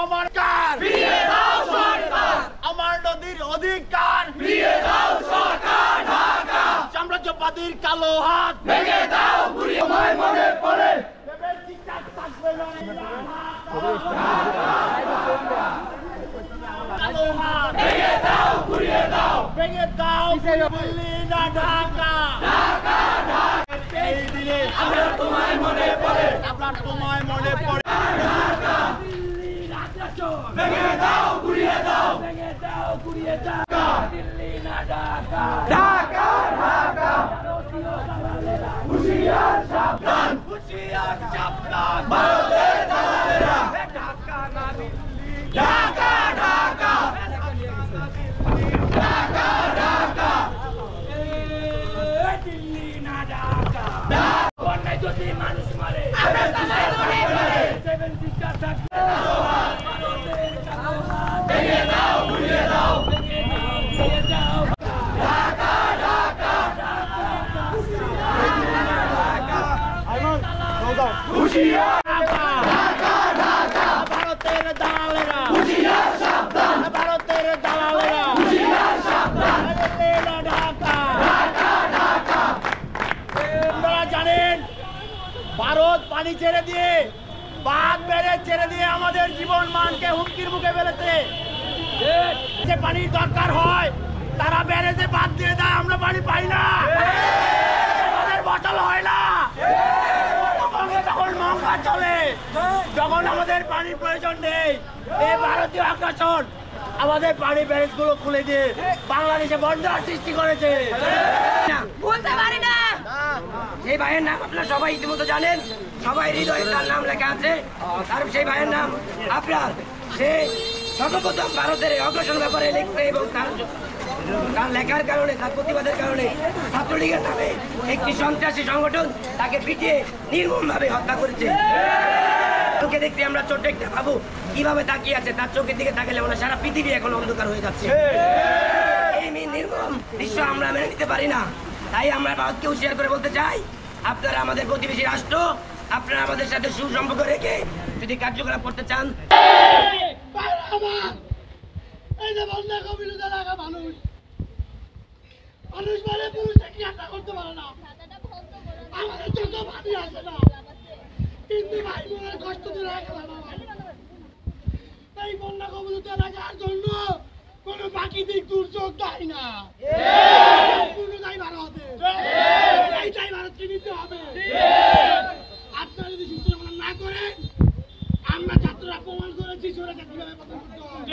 আমার কার ফিরিয়ে দাও সরকার, আমার নদীর অধিকার ফিরিয়ে দাও সরকার ঢাকা, সাম্রাজ্যবাদীর কালো হাত ভেঙে দাও ঘুরিয়ে তোমায় মনে পড়ে দেবে ঠিকঠাক থাকবে না কালো হাত ভেঙে দাও ঘুরিয়ে দাও ভেঙে দাও দিল্লি না ঢাকা ঢাকা ঢাকা এই দিনে আমরা তোমায় মনে পড়ে আপনার তোমায় মনে পড়ে ভেঙে দাও ঘুরিয়ে দাও ভেঙে দাও ঘুরিয়ে দাও দিল্লি না ঢাকা ঢাকা ঢাকা হুঁশিয়ার সাবধান ভারতের দালালেরা ঢাকা না দিল্লি ঢাকা ঢাকা ঢাকা ঢাকা দিল্লি না ঢাকা বন্যায় যদি মানুষ মারে ভেঙে দাও ঘুরিয়ে দাও ভেঙে দাও ঘুরিয়ে দাও ঢাকা ঢাকা হুঁশিয়ার ঢাকা ঢাকা ভারতের দালালেরা হুঁশিয়ার সাবধান ভারতের দালালেরা হুঁশিয়ার সাবধান ঢাকা ঢাকা ঢাকা আপনারা জানেন ভারত পানি ছেড়ে দিয়ে বাঁধ বেড়ে ছেড়ে দিয়ে আমাদের জীবন মানকে হুমকির মুখে ফেলেছে। যে পানির দরকার হয় তারা ব্যারেজে বাঁধ দিয়ে দেয়, আমরা পানি পাই না, আমাদের বোতল হয় না, তখন মহঙ্গা চলে, যখন আমাদের পানির প্রয়োজন নেই এই ভারতীয় আগ্রাসন আমাদের পানি ব্যারেজ গুলো খুলে দিয়ে বাংলাদেশে বন্যার সৃষ্টি করেছে। বলতে পারি না সেই ভাইয়ের নাম আপনারা সবাই ইতিমধ্যে জানেন, সবাই হৃদয়ে তার নাম লেখা আছে। তার সেই ভাইয়ের নাম আপনার সে সর্বপ্রথম ভারতের অগ্রসর ব্যাপারে লিখছে এবং তার লেখার কারণে তার প্রতিবাদের কারণে ছাত্রলীগের নামে একটি সন্ত্রাসী সংগঠন তাকে পিটিয়ে নির্মমভাবে হত্যা করেছে। চোখে দেখছি আমরা ছোট্ট একটা বাবু কিভাবে তাকিয়ে আছে, তার চোখের দিকে তাকালে মনে সারা পৃথিবী এখন অন্ধকার হয়ে যাচ্ছে। এই নির্মম দৃশ্য আমরা মেনে নিতে পারি না। তাই আমরা ভারতকে হুঁশিয়ার করে বলতে চাই, আপনারা আমাদের প্রতিবেশী রাষ্ট্র, আপনারা আমাদের সাথে সুসম্পর্ক রেখে যদি কার্যকলাপ করতে চান। এই যে বন্যা কবির এলাকা মানুষ মানে পুরুষে কি আশা করতে পারে না, আমাদের চোখ পানি আসে না, কিন্তু ভাই বোনের কষ্ট দূর হয়ে গেল না। এই বন্যা কবলিত এলাকার জন্য কোন প্রাকৃতিক দুর্যোগ দায়ী না, দায়ী ভারতে, এইটাই ভারতকে নিতে হবে। আপনারা যদি সুস্থ না করেন, আমরা ছাত্ররা প্রমাণ করেছি সরে কিভাবে পতন করতে হবে।